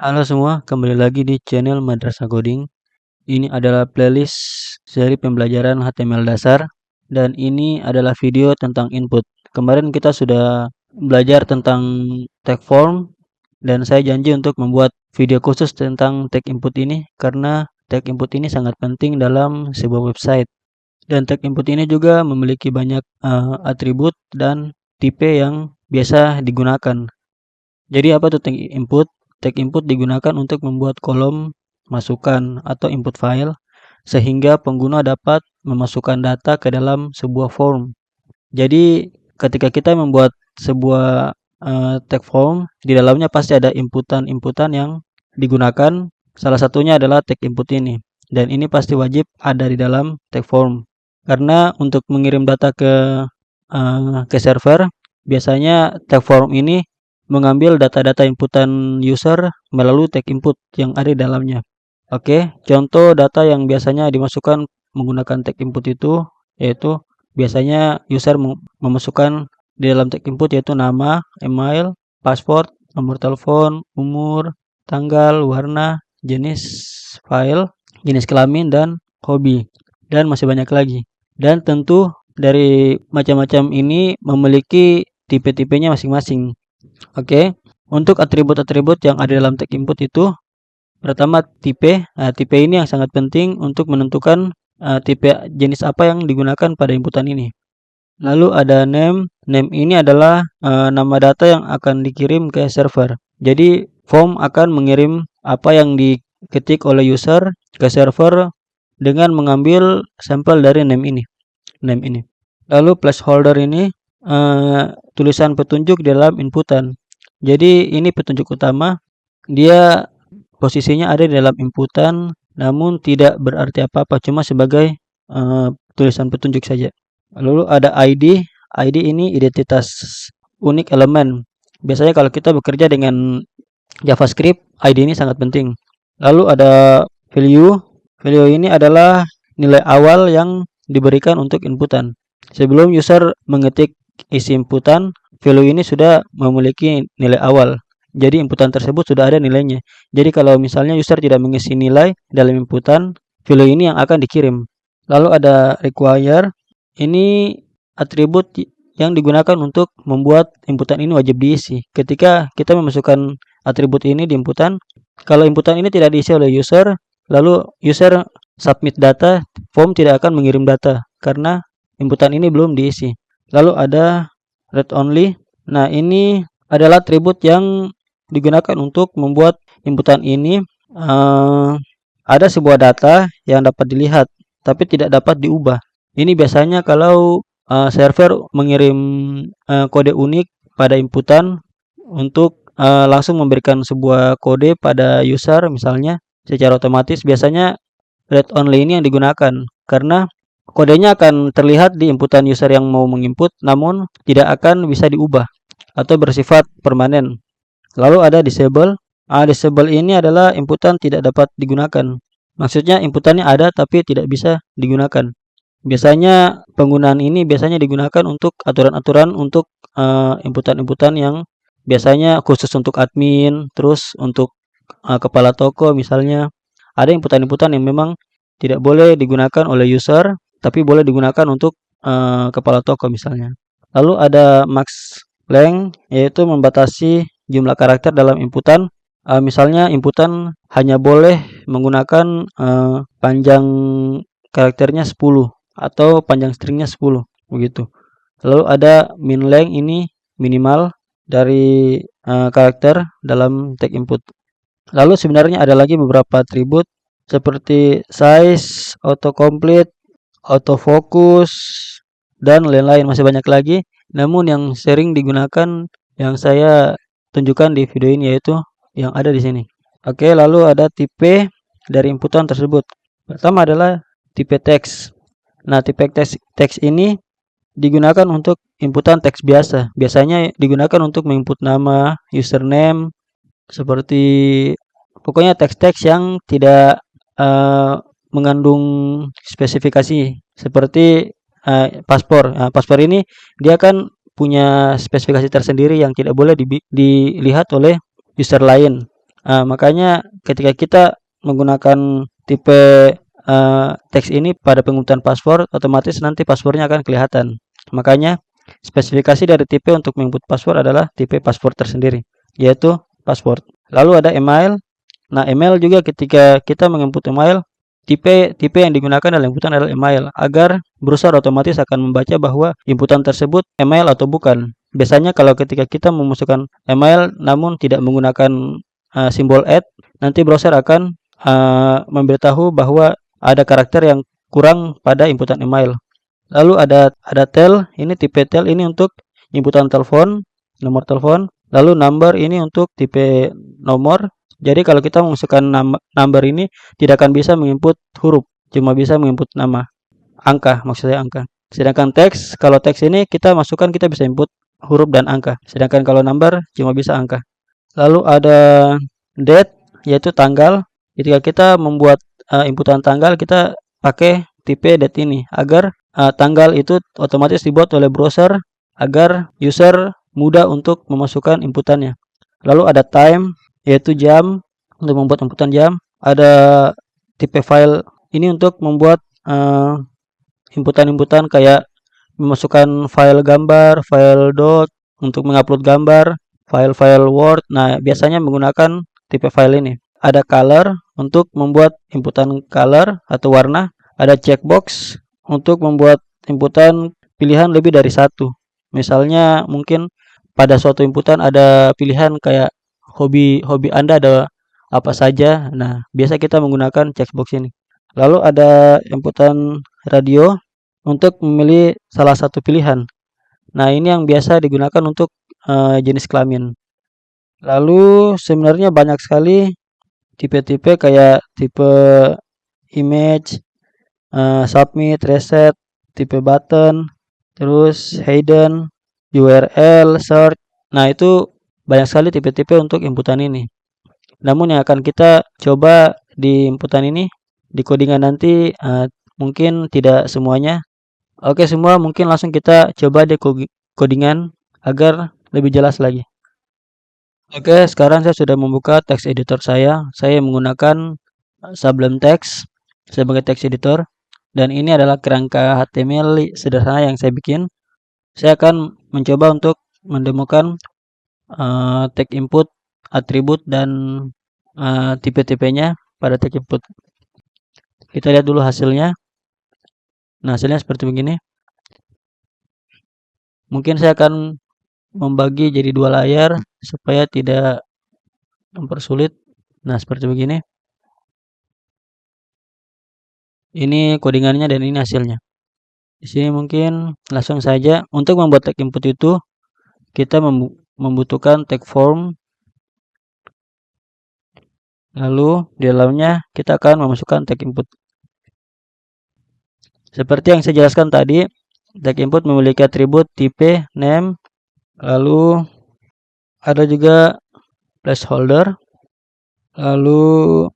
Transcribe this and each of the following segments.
Halo semua, kembali lagi di channel Madrasah Coding. Ini adalah playlist seri pembelajaran HTML dasar dan ini adalah video tentang input. Kemarin kita sudah belajar tentang tag form dan saya janji untuk membuat video khusus tentang tag input ini karena tag input ini sangat penting dalam sebuah website. Dan tag input ini juga memiliki banyak atribut dan tipe yang biasa digunakan. Jadi apa tuh tag input? Tag input digunakan untuk membuat kolom masukan atau input file sehingga pengguna dapat memasukkan data ke dalam sebuah form. Jadi ketika kita membuat sebuah tag form, di dalamnya pasti ada inputan-inputan yang digunakan. Salah satunya adalah tag input ini. Dan ini pasti wajib ada di dalam tag form. Karena untuk mengirim data ke server, biasanya tag form ini mengambil data-data inputan user melalui tag input yang ada di dalamnya. Oke, contoh data yang biasanya dimasukkan menggunakan tag input itu yaitu biasanya user memasukkan di dalam tag input yaitu nama, email, password, nomor telepon, umur, tanggal, warna, jenis file, jenis kelamin, dan hobi. Dan masih banyak lagi. Dan tentu dari macam-macam ini memiliki tipe-tipenya masing-masing. Oke, untuk atribut-atribut yang ada dalam tag input itu, pertama tipe. Nah, tipe ini yang sangat penting untuk menentukan tipe jenis apa yang digunakan pada inputan ini. Lalu ada name. Name ini adalah nama data yang akan dikirim ke server. Jadi form akan mengirim apa yang diketik oleh user ke server dengan mengambil sampel dari name ini. Lalu placeholder ini tulisan petunjuk dalam inputan. Jadi ini petunjuk utama, dia posisinya ada di dalam inputan namun tidak berarti apa-apa, cuma sebagai tulisan petunjuk saja. Lalu ada ID. ID ini identitas unik elemen. Biasanya kalau kita bekerja dengan JavaScript, ID ini sangat penting. Lalu ada value. Value ini adalah nilai awal yang diberikan untuk inputan. Sebelum user mengetik isi inputan, value ini sudah memiliki nilai awal. Jadi inputan tersebut sudah ada nilainya. Jadi kalau misalnya user tidak mengisi nilai dalam inputan, value ini yang akan dikirim. Lalu ada require. Ini atribut yang digunakan untuk membuat inputan ini wajib diisi. Ketika kita memasukkan atribut ini di inputan, kalau inputan ini tidak diisi oleh user, lalu user submit data, form tidak akan mengirim data karena inputan ini belum diisi. Lalu ada read only. Nah, ini adalah atribut yang digunakan untuk membuat inputan ini ada sebuah data yang dapat dilihat tapi tidak dapat diubah. Ini biasanya kalau server mengirim kode unik pada inputan untuk langsung memberikan sebuah kode pada user misalnya secara otomatis, biasanya read only ini yang digunakan karena kodenya akan terlihat di inputan user yang mau menginput namun tidak akan bisa diubah atau bersifat permanen. Lalu ada disable. Disable ini adalah inputan tidak dapat digunakan. Maksudnya inputannya ada tapi tidak bisa digunakan. Biasanya penggunaan ini biasanya digunakan untuk aturan-aturan untuk inputan-inputan yang biasanya khusus untuk admin, terus untuk kepala toko misalnya. Ada inputan-inputan yang memang tidak boleh digunakan oleh user tapi boleh digunakan untuk kepala toko misalnya. Lalu ada max length, yaitu membatasi jumlah karakter dalam inputan. Misalnya inputan hanya boleh menggunakan panjang karakternya 10 atau panjang stringnya 10 begitu. Lalu ada min length, ini minimal dari karakter dalam tag input. Lalu sebenarnya ada lagi beberapa atribut seperti size, autocomplete, autofocus, dan lain-lain, masih banyak lagi. Namun yang sering digunakan yang saya tunjukkan di video ini yaitu yang ada di sini. Oke, lalu ada tipe dari inputan tersebut. Pertama adalah tipe teks. Nah, tipe teks ini digunakan untuk inputan teks biasa. Biasanya digunakan untuk menginput nama, username, seperti pokoknya teks-teks yang tidak mengandung spesifikasi seperti paspor. Nah, paspor ini dia kan punya spesifikasi tersendiri yang tidak boleh dilihat oleh user lain. Makanya ketika kita menggunakan tipe teks ini pada penginputan password, otomatis nanti passwordnya akan kelihatan. Makanya spesifikasi dari tipe untuk menginput password adalah tipe password tersendiri, yaitu password. Lalu ada email. Nah, email juga ketika kita menginput email, tipe yang digunakan dalam inputan adalah email, agar browser otomatis akan membaca bahwa inputan tersebut email atau bukan. Biasanya kalau ketika kita memasukkan email namun tidak menggunakan simbol @ nanti browser akan memberitahu bahwa ada karakter yang kurang pada inputan email. Lalu ada tel, ini tipe tel ini untuk inputan telepon, nomor telepon. Lalu number ini untuk tipe nomor. Jadi kalau kita memasukkan number ini tidak akan bisa menginput huruf, cuma bisa menginput nama, angka, maksudnya angka. Sedangkan teks, kalau teks ini kita masukkan kita bisa input huruf dan angka. Sedangkan kalau number cuma bisa angka. Lalu ada date, yaitu tanggal. Ketika kita membuat inputan tanggal, kita pakai tipe date ini agar tanggal itu otomatis dibuat oleh browser agar user mudah untuk memasukkan inputannya. Lalu ada time, yaitu jam, untuk membuat inputan jam. Ada tipe file ini untuk membuat inputan-inputan kayak memasukkan file gambar, file dot, untuk mengupload gambar, file-file Word. Nah, biasanya menggunakan tipe file ini. Ada color untuk membuat inputan color atau warna. Ada checkbox untuk membuat inputan pilihan lebih dari satu. Misalnya mungkin pada suatu inputan ada pilihan kayak hobi Anda ada apa saja. Nah, biasa kita menggunakan checkbox ini. Lalu ada inputan radio untuk memilih salah satu pilihan. Nah, ini yang biasa digunakan untuk jenis kelamin. Lalu sebenarnya banyak sekali tipe-tipe kayak tipe image, submit, reset, tipe button, terus hidden, URL, search. Nah, itu banyak sekali tipe-tipe untuk inputan ini. Namun yang akan kita coba di inputan ini, di codingan nanti mungkin tidak semuanya. Oke semua, mungkin langsung kita coba di codingan agar lebih jelas lagi. Oke, sekarang saya sudah membuka text editor saya. Saya menggunakan Sublime Text sebagai text editor. Dan ini adalah kerangka HTML sederhana yang saya bikin. Saya akan mencoba untuk mendemokan tag input, atribut, dan tipe-tipenya pada tag input. Kita lihat dulu hasilnya. Nah, hasilnya seperti begini. Mungkin saya akan membagi jadi dua layar supaya tidak mempersulit. Nah, seperti begini. Ini codingannya dan ini hasilnya. Di sini mungkin langsung saja untuk membuat tag input itu kita membutuhkan tag form. Lalu di dalamnya kita akan memasukkan tag input. Seperti yang saya jelaskan tadi, tag input memiliki atribut tipe name, lalu ada juga placeholder, lalu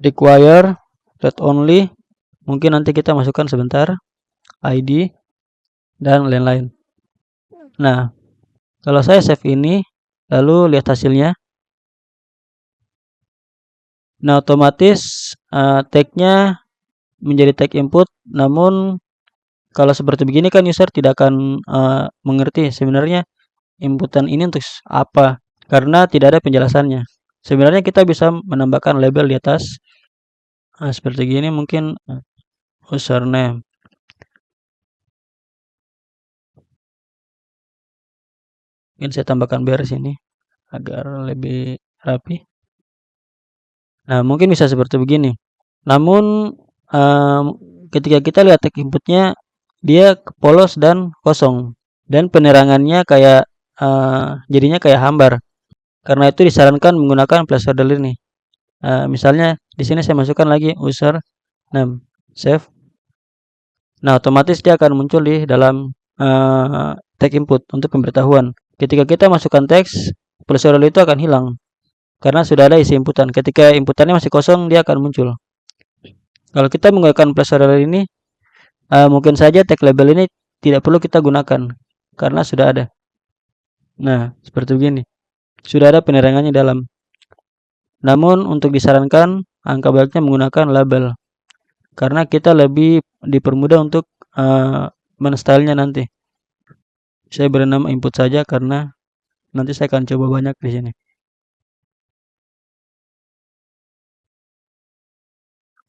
require, read only, mungkin nanti kita masukkan sebentar, ID, dan lain-lain. Nah, kalau saya save ini, lalu lihat hasilnya. Nah, otomatis tagnya menjadi tag input, namun kalau seperti begini kan user tidak akan mengerti sebenarnya inputan ini untuk apa, karena tidak ada penjelasannya. Sebenarnya kita bisa menambahkan label di atas seperti gini, mungkin username. Mungkin saya tambahkan bar sini agar lebih rapi. Nah, mungkin bisa seperti begini. Namun ketika kita lihat tag inputnya, dia polos dan kosong, dan penerangannya kayak jadinya kayak hambar. Karena itu disarankan menggunakan placeholder ini. Misalnya di sini saya masukkan lagi username, save. Nah, otomatis dia akan muncul di dalam tag input untuk pemberitahuan. Ketika kita masukkan teks, placeholder itu akan hilang karena sudah ada isi inputan. Ketika inputannya masih kosong, dia akan muncul. Kalau kita menggunakan placeholder ini, mungkin saja tag label ini tidak perlu kita gunakan karena sudah ada. Nah, seperti begini. Sudah ada penerangannya dalam. Namun untuk disarankan angka baiknya menggunakan label karena kita lebih dipermudah untuk menstylenya nanti. Saya beri nama input saja karena nanti saya akan coba banyak di sini.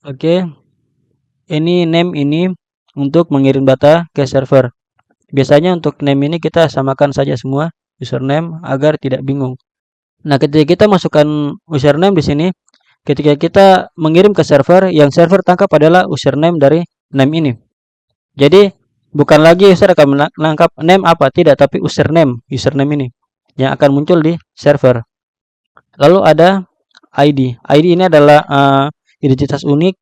Oke, ini name ini untuk mengirim data ke server. Biasanya untuk name ini kita samakan saja semua username agar tidak bingung. Nah, ketika kita masukkan username di sini, ketika kita mengirim ke server, yang server tangkap adalah username dari name ini. Jadi bukan lagi user akan menangkap name apa, tidak, tapi username ini yang akan muncul di server. Lalu ada ID. ID ini adalah identitas unik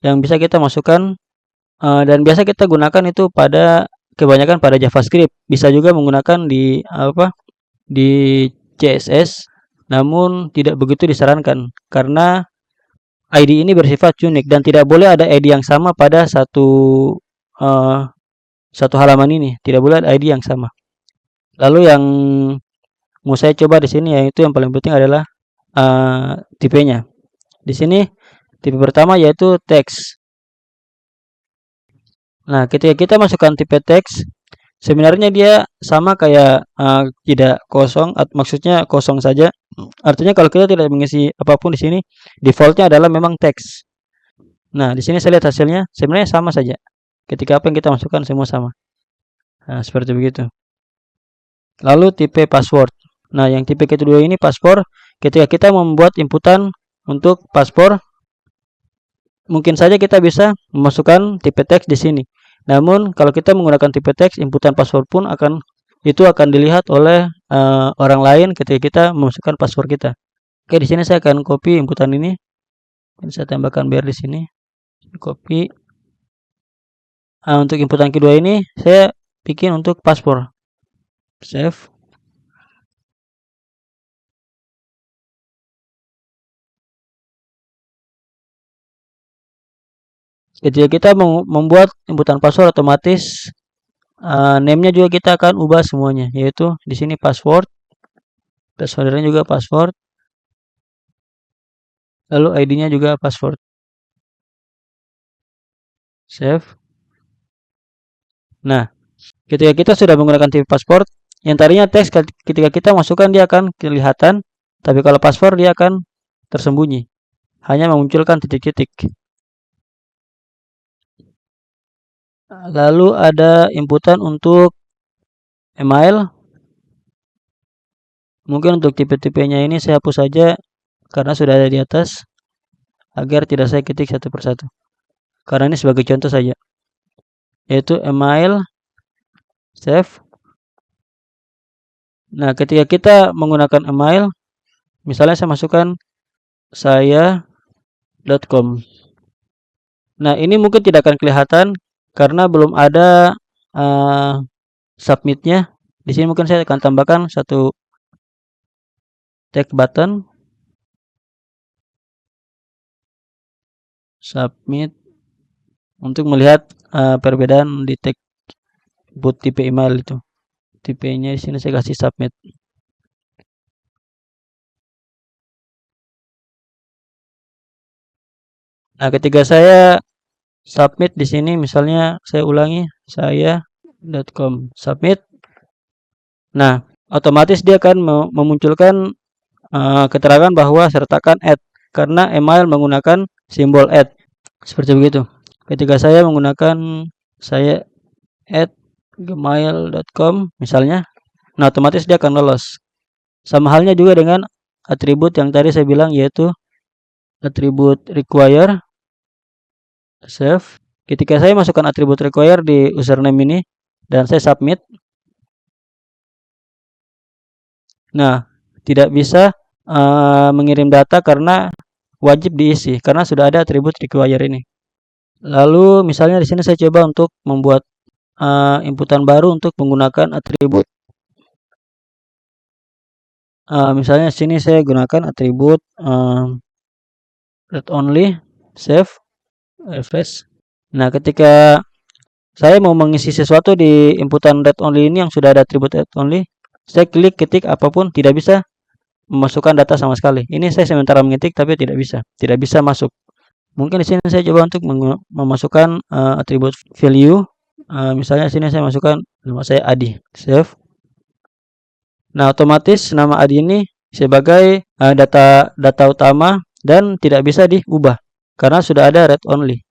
yang bisa kita masukkan dan biasa kita gunakan itu pada kebanyakan pada JavaScript. Bisa juga menggunakan di CSS, namun tidak begitu disarankan karena ID ini bersifat unik dan tidak boleh ada ID yang sama pada uh, satu halaman ini. Tidak boleh ada ID yang sama. Lalu yang mau saya coba di sini yaitu yang paling penting adalah tipenya. Di sini tipe pertama yaitu teks. Nah, ketika kita masukkan tipe teks, sebenarnya dia sama kayak tidak kosong, maksudnya kosong saja. Artinya kalau kita tidak mengisi apapun di sini, defaultnya adalah memang teks. Nah, di sini saya lihat hasilnya sebenarnya sama saja. Ketika apa yang kita masukkan semua sama. Nah, seperti begitu. Lalu tipe password. Nah, yang tipe kedua ini paspor. Ketika kita membuat inputan untuk paspor, mungkin saja kita bisa memasukkan tipe teks di sini. Namun kalau kita menggunakan tipe teks, inputan password pun akan dilihat oleh orang lain ketika kita memasukkan password kita. Oke, di sini saya akan copy inputan ini. Dan saya tambahkan biar di sini. Copy. Untuk inputan kedua ini saya bikin untuk password. Save. Ketika kita membuat inputan password otomatis name-nya juga kita akan ubah semuanya, yaitu di sini password, passwordnya juga password, lalu ID-nya juga password. Save. Nah, ketika kita sudah menggunakan tipe password, yang tadinya teks ketika kita masukkan dia akan kelihatan, tapi kalau password dia akan tersembunyi, hanya memunculkan titik-titik. Lalu ada inputan untuk email. Mungkin untuk tipe-tipenya ini saya hapus saja karena sudah ada di atas agar tidak saya ketik satu persatu. Karena ini sebagai contoh saja. Yaitu email, save. Nah, ketika kita menggunakan email, misalnya saya masukkan saya.com. Nah, ini mungkin tidak akan kelihatan karena belum ada submitnya. Di sini mungkin saya akan tambahkan satu tag button submit untuk melihat perbedaan di tag input tipe email itu. Tipenya di sini saya kasih submit. Nah, ketika saya submit di sini misalnya saya ulangi saya.com submit. Nah, otomatis dia akan memunculkan keterangan bahwa sertakan add karena email menggunakan simbol add. Seperti begitu. Ketika saya menggunakan saya @gmail.com misalnya, nah otomatis dia akan lolos. Sama halnya juga dengan atribut yang tadi saya bilang yaitu atribut require. Save. Ketika saya masukkan atribut require di username ini dan saya submit, nah tidak bisa mengirim data karena wajib diisi karena sudah ada atribut require ini. Lalu misalnya di sini saya coba untuk membuat inputan baru untuk menggunakan atribut. Misalnya di sini saya gunakan atribut read only, save, refresh. Nah, ketika saya mau mengisi sesuatu di inputan read only ini yang sudah ada atribut read only, saya klik ketik apapun tidak bisa memasukkan data sama sekali. Ini saya sementara mengetik tapi tidak bisa masuk. Mungkin di sini saya coba untuk memasukkan atribut value. Misalnya sini saya masukkan nama saya Adi. Save. Nah, otomatis nama Adi ini sebagai data utama dan tidak bisa diubah karena sudah ada read only.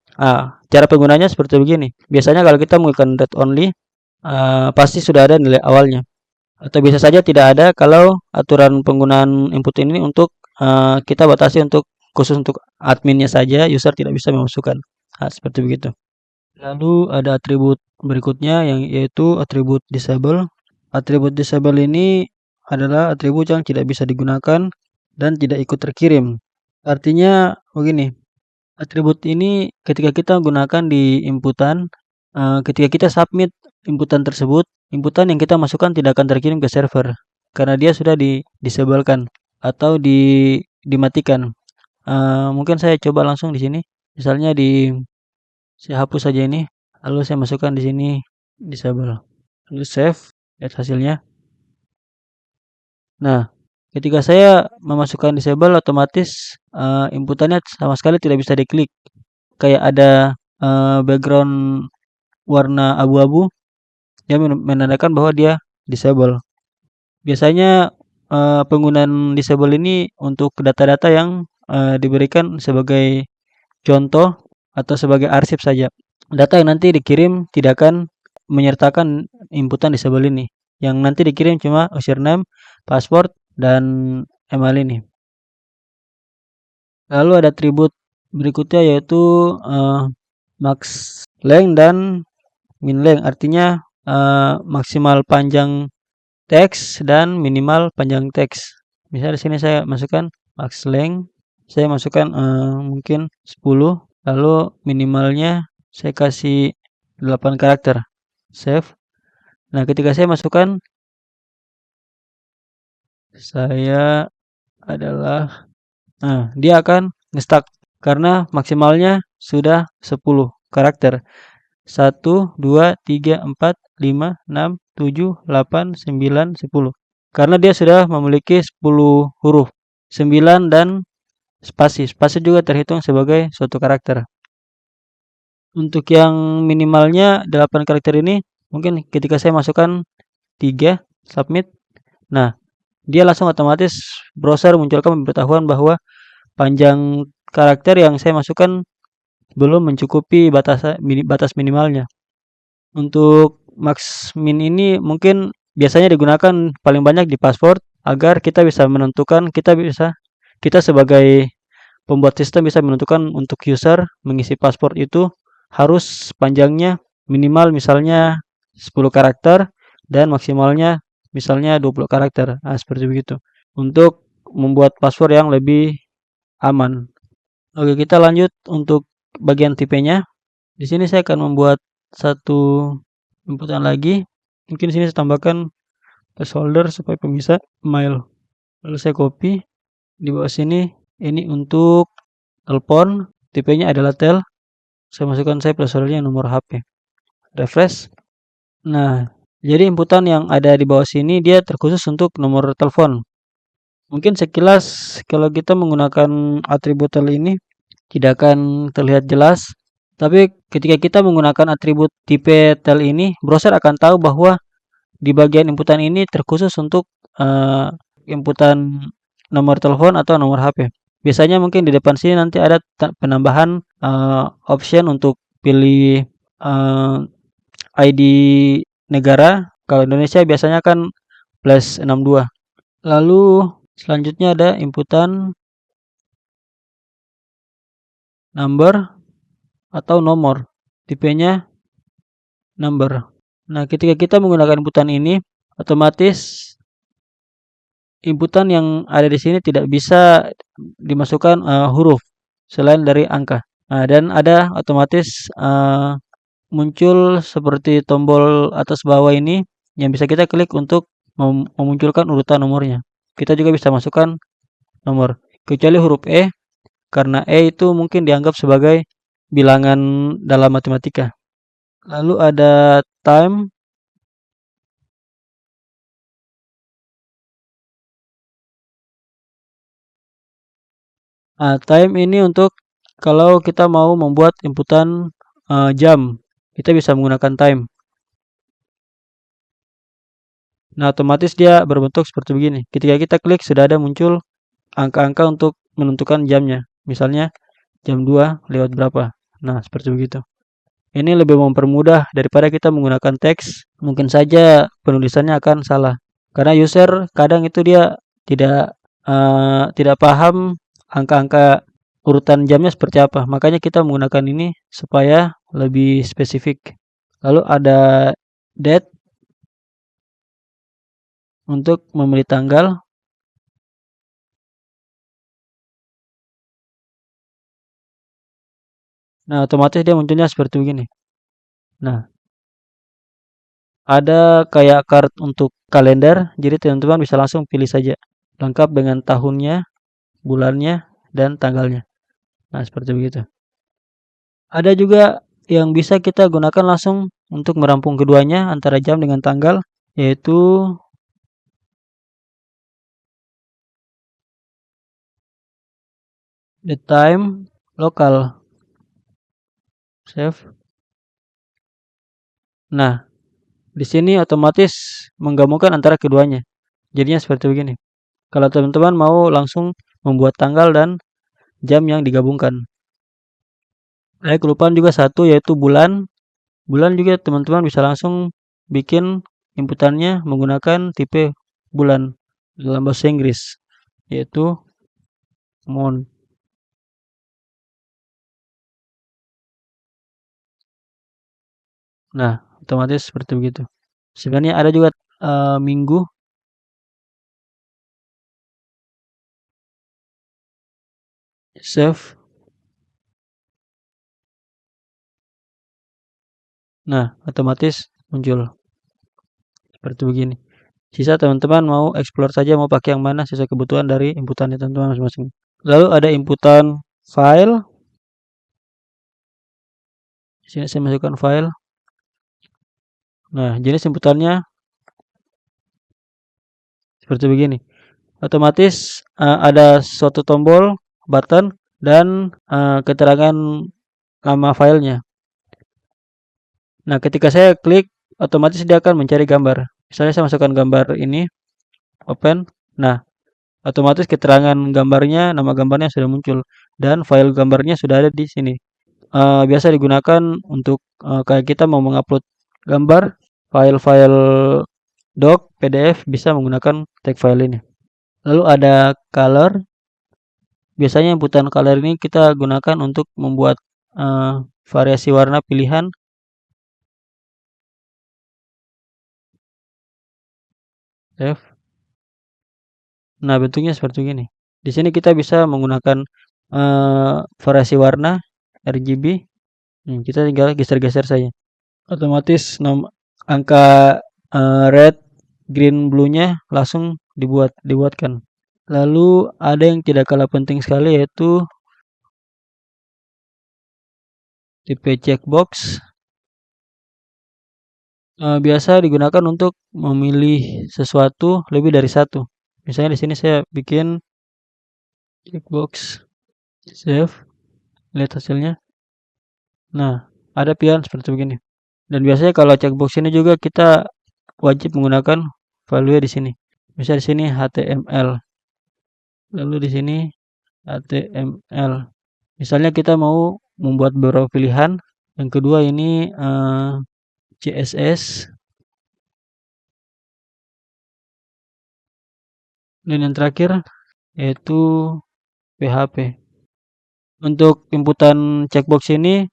Cara penggunanya seperti begini. Biasanya kalau kita menggunakan read only, pasti sudah ada nilai awalnya. Atau bisa saja tidak ada kalau aturan penggunaan input ini untuk kita batasi untuk khusus untuk adminnya saja, user tidak bisa memasukkan. Seperti begitu. Lalu ada atribut berikutnya yang yaitu atribut disable. Atribut disable ini adalah atribut yang tidak bisa digunakan dan tidak ikut terkirim. Artinya begini, atribut ini ketika kita gunakan di inputan, ketika kita submit inputan tersebut, inputan yang kita masukkan tidak akan terkirim ke server karena dia sudah disablekan atau dimatikan. Mungkin saya coba langsung di sini. Misalnya saya hapus saja ini, lalu saya masukkan di sini disable. Lalu save, lihat hasilnya. Nah, ketika saya memasukkan disable, otomatis inputannya sama sekali tidak bisa diklik. Kayak ada background warna abu-abu yang menandakan bahwa dia disable. Biasanya penggunaan disable ini untuk data-data yang diberikan sebagai contoh atau sebagai arsip saja. Data yang nanti dikirim tidak akan menyertakan inputan disable ini. Yang nanti dikirim cuma username, password, dan email ini. Lalu ada atribut berikutnya yaitu max length dan min length. Artinya maksimal panjang teks dan minimal panjang teks. Misalnya di sini saya masukkan max length, saya masukkan mungkin 10, lalu minimalnya saya kasih 8 karakter. Save. Nah, ketika saya masukkan, dia akan nge-stuck karena maksimalnya sudah 10 karakter. 1, 2, 3, 4, 5, 6, 7, 8, 9, 10. Karena dia sudah memiliki 10 huruf. 9 dan spasi. Spasi juga terhitung sebagai suatu karakter. Untuk yang minimalnya 8 karakter ini, mungkin ketika saya masukkan 3, submit. Nah, dia langsung otomatis browser munculkan pemberitahuan bahwa panjang karakter yang saya masukkan belum mencukupi batas minimalnya. Untuk max min ini mungkin biasanya digunakan paling banyak di password agar kita bisa menentukan, kita sebagai pembuat sistem bisa menentukan untuk user mengisi password itu harus panjangnya minimal misalnya 10 karakter dan maksimalnya misalnya 20 karakter. Seperti begitu. Untuk membuat password yang lebih aman. Oke, kita lanjut untuk bagian tipenya. Di sini saya akan membuat satu inputan lagi. Mungkin di sini saya tambahkan placeholder supaya pemisah mail. Lalu saya copy di bawah sini. Ini untuk telepon, tipenya adalah tel. Saya masukkan placeholdernya nomor HP. Refresh. Nah, jadi inputan yang ada di bawah sini dia terkhusus untuk nomor telepon. Mungkin sekilas kalau kita menggunakan atribut tel ini tidak akan terlihat jelas. Tapi ketika kita menggunakan atribut tipe tel ini, browser akan tahu bahwa di bagian inputan ini terkhusus untuk inputan nomor telepon atau nomor HP. Biasanya mungkin di depan sini nanti ada penambahan option untuk pilih ID negara. Kalau Indonesia biasanya kan +62. Lalu selanjutnya ada inputan number atau nomor. Tipenya number. Nah, ketika kita menggunakan inputan ini, otomatis inputan yang ada di sini tidak bisa dimasukkan huruf selain dari angka. Nah, dan ada otomatis muncul seperti tombol atas bawah ini yang bisa kita klik untuk memunculkan urutan nomornya. Kita juga bisa masukkan nomor, kecuali huruf E, karena E itu mungkin dianggap sebagai bilangan dalam matematika. Lalu ada time. Time ini untuk kalau kita mau membuat inputan jam, kita bisa menggunakan time. Nah, otomatis dia berbentuk seperti begini. Ketika kita klik sudah ada muncul angka-angka untuk menentukan jamnya. Misalnya jam 2 lewat berapa. Nah, seperti begitu. Ini lebih mempermudah daripada kita menggunakan teks. Mungkin saja penulisannya akan salah. Karena user kadang itu dia tidak paham angka-angka urutan jamnya seperti apa. Makanya kita menggunakan ini supaya lebih spesifik. Lalu ada date untuk memilih tanggal. Nah, otomatis dia munculnya seperti begini. Nah, ada kayak card untuk kalender, jadi teman-teman bisa langsung pilih saja. Lengkap dengan tahunnya, bulannya, dan tanggalnya. Nah, seperti begitu. Ada juga yang bisa kita gunakan langsung untuk merampung keduanya antara jam dengan tanggal, yaitu the time lokal. Save. Nah, di sini otomatis menggabungkan antara keduanya. Jadinya seperti begini. Kalau teman-teman mau langsung membuat tanggal dan jam yang digabungkan. Saya kelupaan juga satu yaitu bulan. Bulan juga teman-teman bisa langsung bikin inputannya menggunakan tipe bulan dalam bahasa Inggris, yaitu month. Nah, otomatis seperti begitu. Sebenarnya ada juga minggu. Save. Nah, otomatis muncul seperti begini. Sisa teman-teman mau explore saja mau pakai yang mana sesuai kebutuhan dari inputannya teman-teman masing-masing. Lalu ada inputan file. Di sini saya masukkan file. Nah, jenis inputannya seperti begini. Otomatis ada suatu tombol, button, dan keterangan nama filenya. Nah, ketika saya klik, otomatis dia akan mencari gambar. Misalnya saya masukkan gambar ini, open. Nah, otomatis keterangan gambarnya, nama gambarnya sudah muncul dan file gambarnya sudah ada di sini. Biasa digunakan untuk kayak kita mau mengupload gambar, file-file doc, PDF bisa menggunakan tag file ini. Lalu ada color. Biasanya inputan color ini kita gunakan untuk membuat variasi warna pilihan. Save. Nah, bentuknya seperti ini. Di sini kita bisa menggunakan variasi warna RGB. Kita tinggal geser-geser saja. Otomatis angka red, green, blue-nya langsung dibuatkan. Lalu ada yang tidak kalah penting sekali yaitu tipe checkbox. Biasa digunakan untuk memilih sesuatu lebih dari satu. Misalnya di sini saya bikin checkbox, save, lihat hasilnya. Nah, ada pilihan seperti begini. Dan biasanya kalau checkbox ini juga kita wajib menggunakan value di sini. Misalnya di sini HTML. Lalu di sini HTML. Misalnya kita mau membuat beberapa pilihan. Yang kedua ini CSS. Dan yang terakhir yaitu PHP. Untuk inputan checkbox ini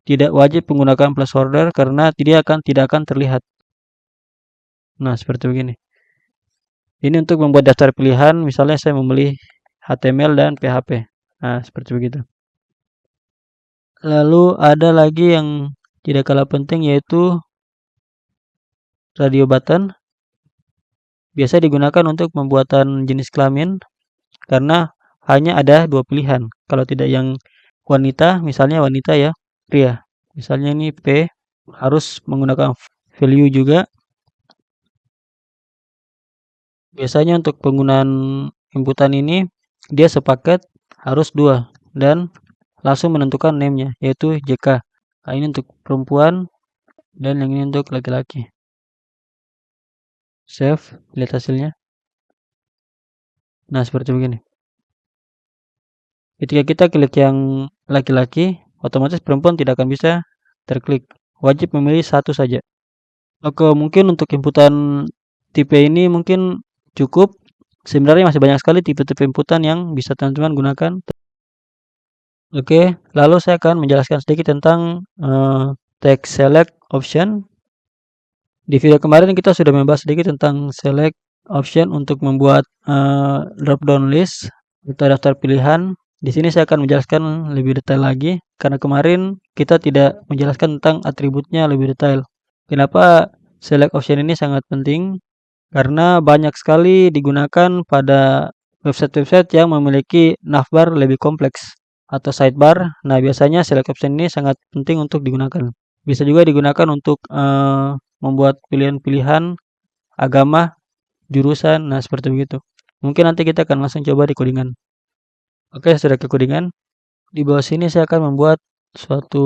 tidak wajib menggunakan placeholder karena tidak akan terlihat. Nah, seperti begini. Ini untuk membuat daftar pilihan, misalnya saya memilih HTML dan PHP. Nah, seperti begitu. Lalu ada lagi yang tidak kalah penting yaitu radio button. Biasa digunakan untuk pembuatan jenis kelamin karena hanya ada dua pilihan. Kalau tidak yang wanita, misalnya wanita ya, pria. Misalnya ini P harus menggunakan value juga. Biasanya untuk penggunaan inputan ini dia sepaket harus 2 dan langsung menentukan name-nya yaitu JK. Nah, ini untuk perempuan dan yang ini untuk laki-laki. Save, lihat hasilnya. Nah, seperti begini. Ketika kita klik yang laki-laki, otomatis perempuan tidak akan bisa terklik. Wajib memilih satu saja. Oke, mungkin untuk inputan tipe ini mungkin cukup. Sebenarnya masih banyak sekali tipe-tipe inputan yang bisa teman-teman gunakan. Oke, lalu saya akan menjelaskan sedikit tentang text select option. Di video kemarin kita sudah membahas sedikit tentang select option untuk membuat drop down list atau daftar pilihan. Di sini saya akan menjelaskan lebih detail lagi karena kemarin kita tidak menjelaskan tentang atributnya lebih detail. Kenapa select option ini sangat penting? Karena banyak sekali digunakan pada website-website yang memiliki navbar lebih kompleks atau sidebar. Nah, biasanya select option ini sangat penting untuk digunakan. Bisa juga digunakan untuk membuat pilihan-pilihan agama, jurusan, nah seperti begitu. Mungkin nanti kita akan langsung coba di codingan. Oke, sudah ke codingan. Di bawah sini saya akan membuat suatu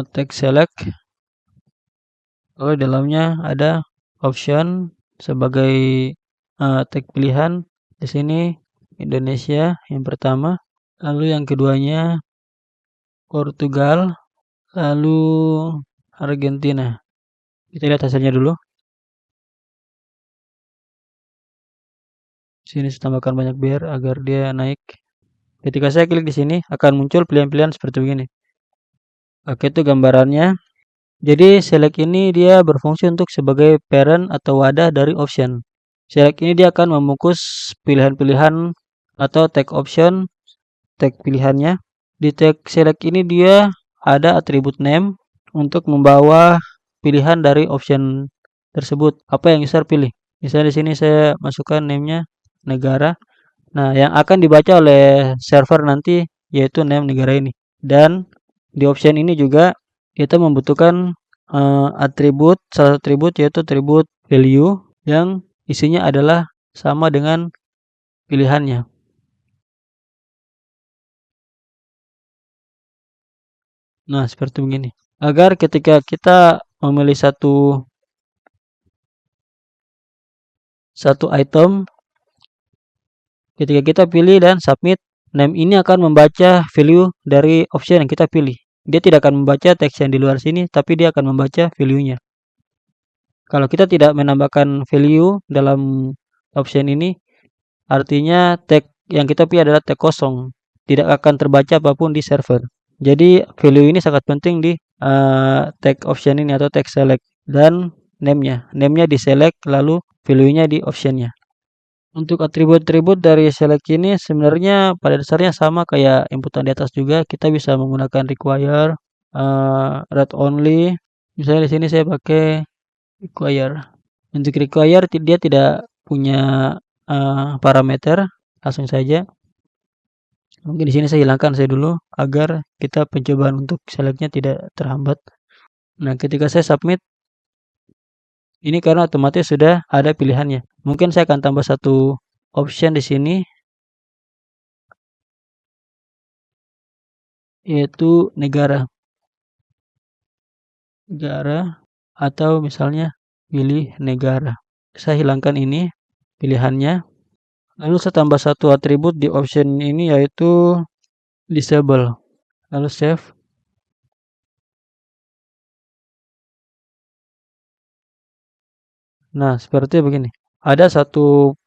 text select. Oh, di dalamnya ada option sebagai tag pilihan. Di sini Indonesia yang pertama, lalu yang keduanya Portugal, lalu Argentina. Kita lihat hasilnya dulu. Sini saya tambahkan banyak biar agar dia naik. Ketika saya klik di sini akan muncul pilihan-pilihan seperti begini. Oke, itu gambarannya. Jadi select ini dia berfungsi untuk sebagai parent atau wadah dari option. Select ini dia akan membungkus pilihan-pilihan atau tag option, tag pilihannya. Di tag select ini dia ada atribut name untuk membawa pilihan dari option tersebut. Apa yang user pilih? Misalnya di sini saya masukkan name-nya negara. Nah, yang akan dibaca oleh server nanti yaitu name negara ini. Dan di option ini juga kita membutuhkan atribut, salah satu atribut yaitu atribut value yang isinya adalah sama dengan pilihannya. Nah, seperti begini. Agar ketika kita memilih satu item, ketika kita pilih dan submit, name ini akan membaca value dari option yang kita pilih. Dia tidak akan membaca teks yang di luar sini, tapi dia akan membaca value-nya. Kalau kita tidak menambahkan value dalam option ini, artinya tag yang kita pilih adalah tag kosong. Tidak akan terbaca apapun di server. Jadi value ini sangat penting di tag option ini atau tag select. Dan name-nya. Name-nya di select lalu value-nya di option-nya. Untuk atribut-atribut dari select ini sebenarnya pada dasarnya sama kayak inputan di atas juga. Kita bisa menggunakan require, read only. Misalnya di sini saya pakai require. Untuk require dia tidak punya parameter, langsung saja. Mungkin di sini saya hilangkan saya dulu agar kita pencobaan untuk selectnya tidak terhambat. Nah, ketika saya submit, ini karena otomatis sudah ada pilihannya. Mungkin saya akan tambah satu option di sini, yaitu negara. Negara atau misalnya pilih negara. Saya hilangkan ini pilihannya. Lalu saya tambah satu atribut di option ini yaitu disable. Lalu save. Nah, seperti begini. Ada satu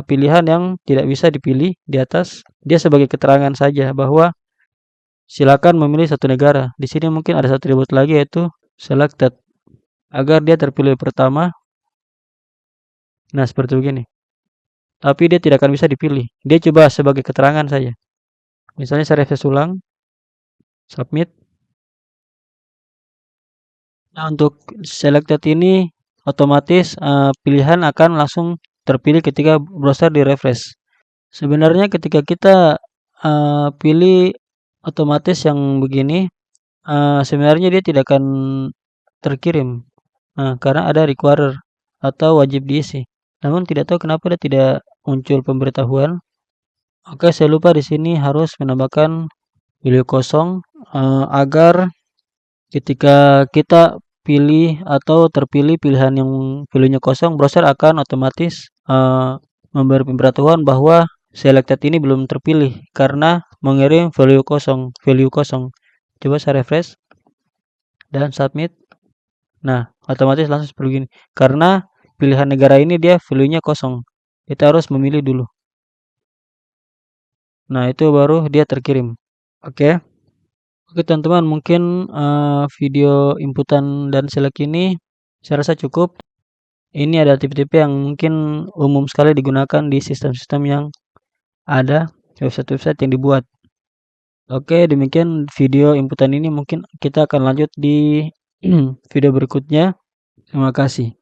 pilihan yang tidak bisa dipilih di atas. Dia sebagai keterangan saja bahwa silakan memilih satu negara. Di sini mungkin ada satu atribut lagi yaitu selected. Agar dia terpilih pertama. Nah, seperti begini. Tapi dia tidak akan bisa dipilih. Dia coba sebagai keterangan saja. Misalnya saya refresh ulang. Submit. Nah, untuk selected ini otomatis pilihan akan langsung terpilih ketika browser di refresh. Sebenarnya ketika kita pilih otomatis yang begini, sebenarnya dia tidak akan terkirim karena ada require atau wajib diisi. Namun tidak tahu kenapa dia tidak muncul pemberitahuan. Oke, saya lupa di sini harus menambahkan value kosong agar ketika kita pilih atau terpilih pilihan yang value-nya kosong, browser akan otomatis memberi pemberitahuan bahwa selected ini belum terpilih karena mengirim value kosong. Coba saya refresh dan submit. Nah, otomatis langsung seperti ini. Karena pilihan negara ini dia value-nya kosong. Kita harus memilih dulu. Nah, itu baru dia terkirim. Oke. Oke, teman-teman, mungkin video inputan dan select ini saya rasa cukup. Ini ada tipe-tipe yang mungkin umum sekali digunakan di sistem-sistem yang ada, website-website yang dibuat. Oke, demikian video inputan ini, mungkin kita akan lanjut di video berikutnya. Terima kasih.